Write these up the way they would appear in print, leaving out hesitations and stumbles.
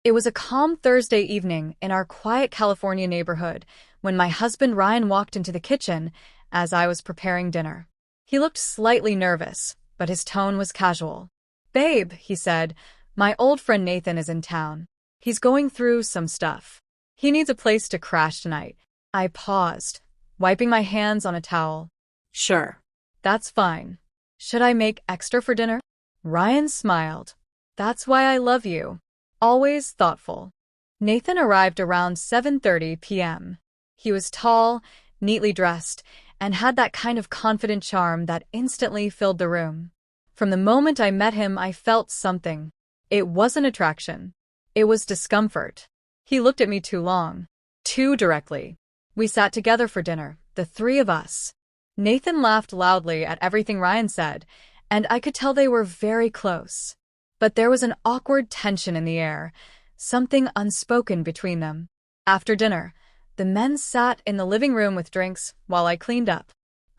It was a calm Thursday evening in our quiet California neighborhood when my husband Ryan walked into the kitchen as I was preparing dinner. He looked slightly nervous, but his tone was casual. "Babe," he said, "my old friend Nathan is in town. He's going through some stuff. He needs a place to crash tonight." I paused, wiping my hands on a towel. Sure. "That's fine. Should I make extra for dinner?" Ryan smiled. "That's why I love you. Always thoughtful." Nathan arrived around 7:30 p.m. He was tall, neatly dressed, and had that kind of confident charm that instantly filled the room. From the moment I met him, I felt something. It wasn't attraction. It was discomfort. He looked at me too long. Too directly. We sat together for dinner, the three of us. Nathan laughed loudly at everything Ryan said, and I could tell they were very close. But there was an awkward tension in the air, something unspoken between them. After dinner, the men sat in the living room with drinks while I cleaned up.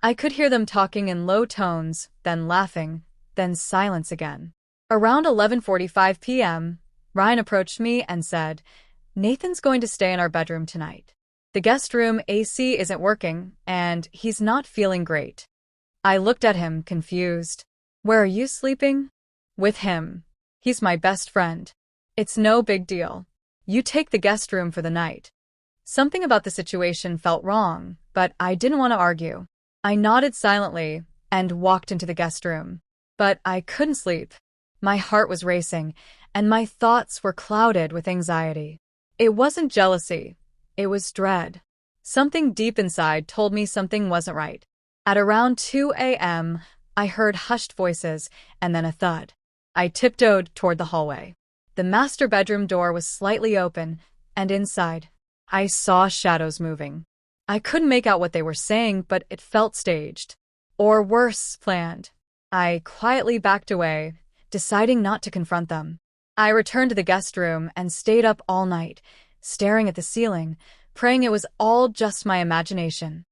I could hear them talking in low tones, then laughing, then silence again. Around 11:45 p.m., Ryan approached me and said, "Nathan's going to stay in our bedroom tonight. The guest room AC isn't working, and he's not feeling great." I looked at him, confused. "Where are you sleeping?" "With him. He's my best friend. It's no big deal. You take the guest room for the night." Something about the situation felt wrong, but I didn't want to argue. I nodded silently and walked into the guest room. But I couldn't sleep. My heart was racing, and my thoughts were clouded with anxiety. It wasn't jealousy. It was dread. Something deep inside told me something wasn't right. At around 2 a.m., I heard hushed voices and then a thud. I tiptoed toward the hallway. The master bedroom door was slightly open, and inside, I saw shadows moving. I couldn't make out what they were saying, but it felt staged. Or worse, planned. I quietly backed away, deciding not to confront them. I returned to the guest room and stayed up all night, staring at the ceiling, praying it was all just my imagination.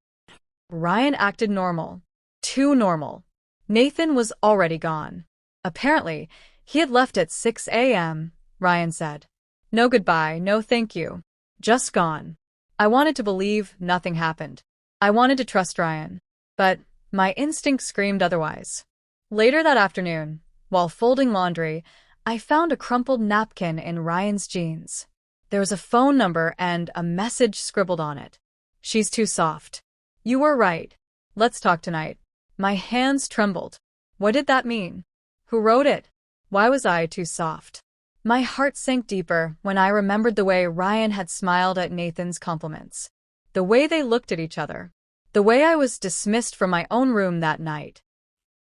Ryan acted normal. Too normal. Nathan was already gone. Apparently, he had left at 6 a.m., Ryan said. "No goodbye, no thank you. Just gone." I wanted to believe nothing happened. I wanted to trust Ryan. But my instinct screamed otherwise. Later that afternoon, while folding laundry, I found a crumpled napkin in Ryan's jeans. There was a phone number and a message scribbled on it. "She's too soft. You were right. Let's talk tonight." My hands trembled. What did that mean? Who wrote it? Why was I too soft? My heart sank deeper when I remembered the way Ryan had smiled at Nathan's compliments. The way they looked at each other. The way I was dismissed from my own room that night.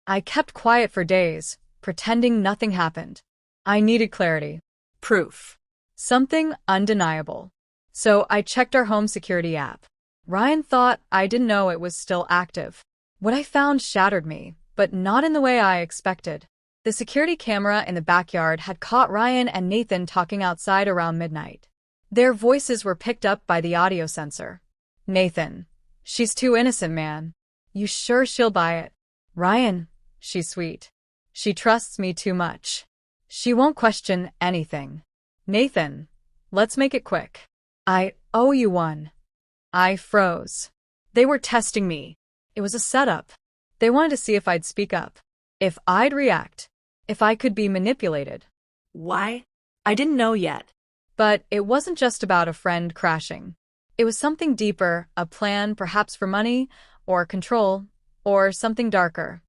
I kept quiet for days, pretending nothing happened. I needed clarity. Proof. Something undeniable. So I checked our home security app. Ryan thought I didn't know it was still active. What I found shattered me, but not in the way I expected. The security camera in the backyard had caught Ryan and Nathan talking outside around midnight. Their voices were picked up by the audio sensor. "Nathan, she's too innocent, man. You sure she'll buy it?" "Ryan, she's sweet. She trusts me too much. She won't question anything." "Nathan, let's make it quick. I owe you one." I froze. They were testing me. It was a setup. They wanted to see if I'd speak up, if I'd react, if I could be manipulated. Why? I didn't know yet. But it wasn't just about a friend crashing. It was something deeper, a plan perhaps for money, or control, or something darker.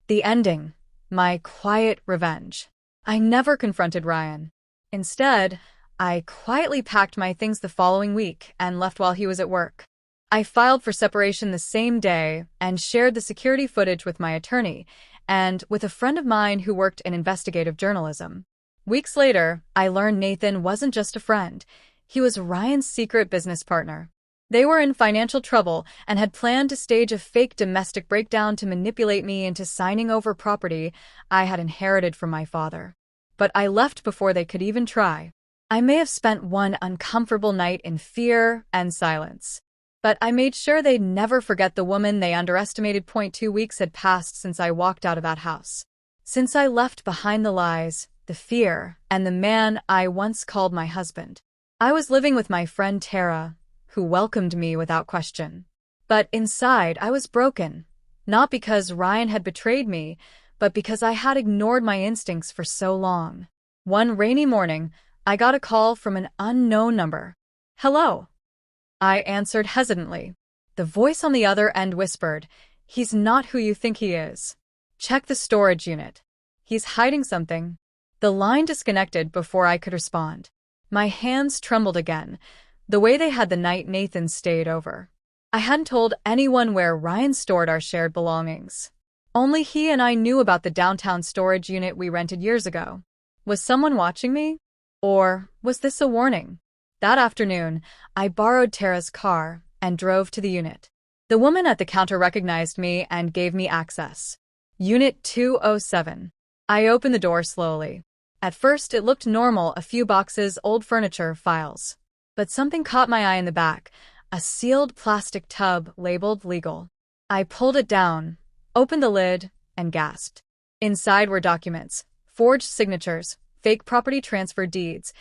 The ending. My quiet revenge. I never confronted Ryan. Instead, I quietly packed my things the following week and left while he was at work. I filed for separation the same day and shared the security footage with my attorney and with a friend of mine who worked in investigative journalism. Weeks later, I learned Nathan wasn't just a friend. He was Ryan's secret business partner. They were in financial trouble and had planned to stage a fake domestic breakdown to manipulate me into signing over property I had inherited from my father. But I left before they could even try. I may have spent one uncomfortable night in fear and silence. But I made sure they'd never forget the woman they underestimated. 2 weeks had passed since I walked out of that house. Since I left behind the lies, the fear, and the man I once called my husband. I was living with my friend Tara, who welcomed me without question. But inside, I was broken. Not because Ryan had betrayed me, but because I had ignored my instincts for so long. One rainy morning, I got a call from an unknown number. "Hello," I answered hesitantly. The voice on the other end whispered, "He's not who you think he is. Check the storage unit. He's hiding something." The line disconnected before I could respond. My hands trembled again, the way they had the night Nathan stayed over. I hadn't told anyone where Ryan stored our shared belongings. Only he and I knew about the downtown storage unit we rented years ago. Was someone watching me? Or was this a warning? That afternoon, I borrowed Tara's car and drove to the unit. The woman at the counter recognized me and gave me access. Unit 207. I opened the door slowly. At first, it looked normal, a few boxes, old furniture, files. But something caught my eye in the back, a sealed plastic tub labeled legal. I pulled it down, opened the lid, and gasped. Inside were documents, forged signatures, fake property transfer deeds,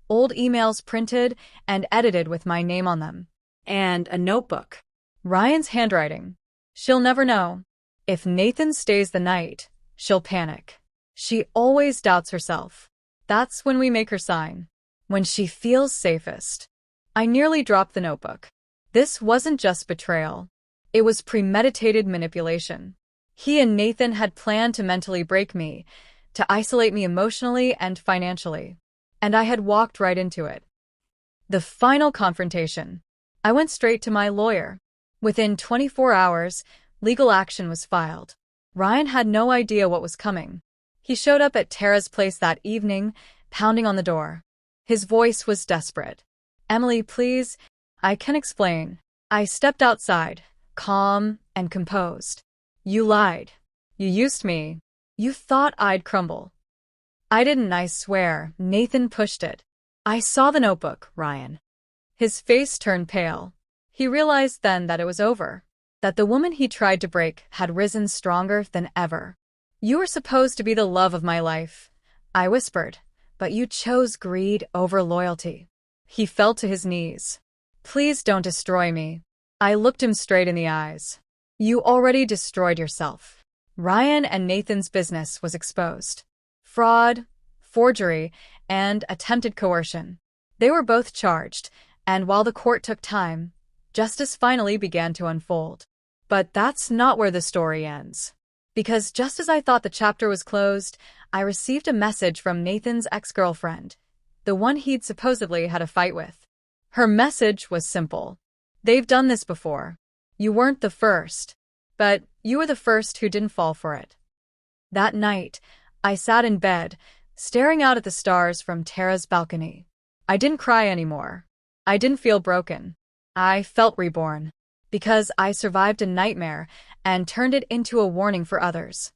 old emails printed and edited with my name on them. And a notebook. Ryan's handwriting. "She'll never know. If Nathan stays the night, she'll panic. She always doubts herself. That's when we make her sign. When she feels safest." I nearly dropped the notebook. This wasn't just betrayal. It was premeditated manipulation. He and Nathan had planned to mentally break me, to isolate me emotionally and financially. And I had walked right into it. The final confrontation. I went straight to my lawyer. Within 24 hours, legal action was filed. Ryan had no idea what was coming. He showed up at Tara's place that evening, pounding on the door. His voice was desperate. "Emily, please, I can explain." I stepped outside, calm and composed. "You lied. You used me. You thought I'd crumble." "I didn't, I swear." Nathan pushed it. "I saw the notebook, Ryan." His face turned pale. He realized then that it was over, that the woman he tried to break had risen stronger than ever. "You were supposed to be the love of my life," I whispered, "but you chose greed over loyalty." He fell to his knees. "Please don't destroy me." I looked him straight in the eyes. "You already destroyed yourself." Ryan and Nathan's business was exposed. Fraud, forgery, and attempted coercion. They were both charged, and while the court took time, justice finally began to unfold. But that's not where the story ends. Because just as I thought the chapter was closed, I received a message from Nathan's ex-girlfriend, the one he'd supposedly had a fight with. Her message was simple. "They've done this before. You weren't the first, but you were the first who didn't fall for it." That night, I sat in bed, staring out at the stars from Tara's balcony. I didn't cry anymore. I didn't feel broken. I felt reborn. Because I survived a nightmare and turned it into a warning for others.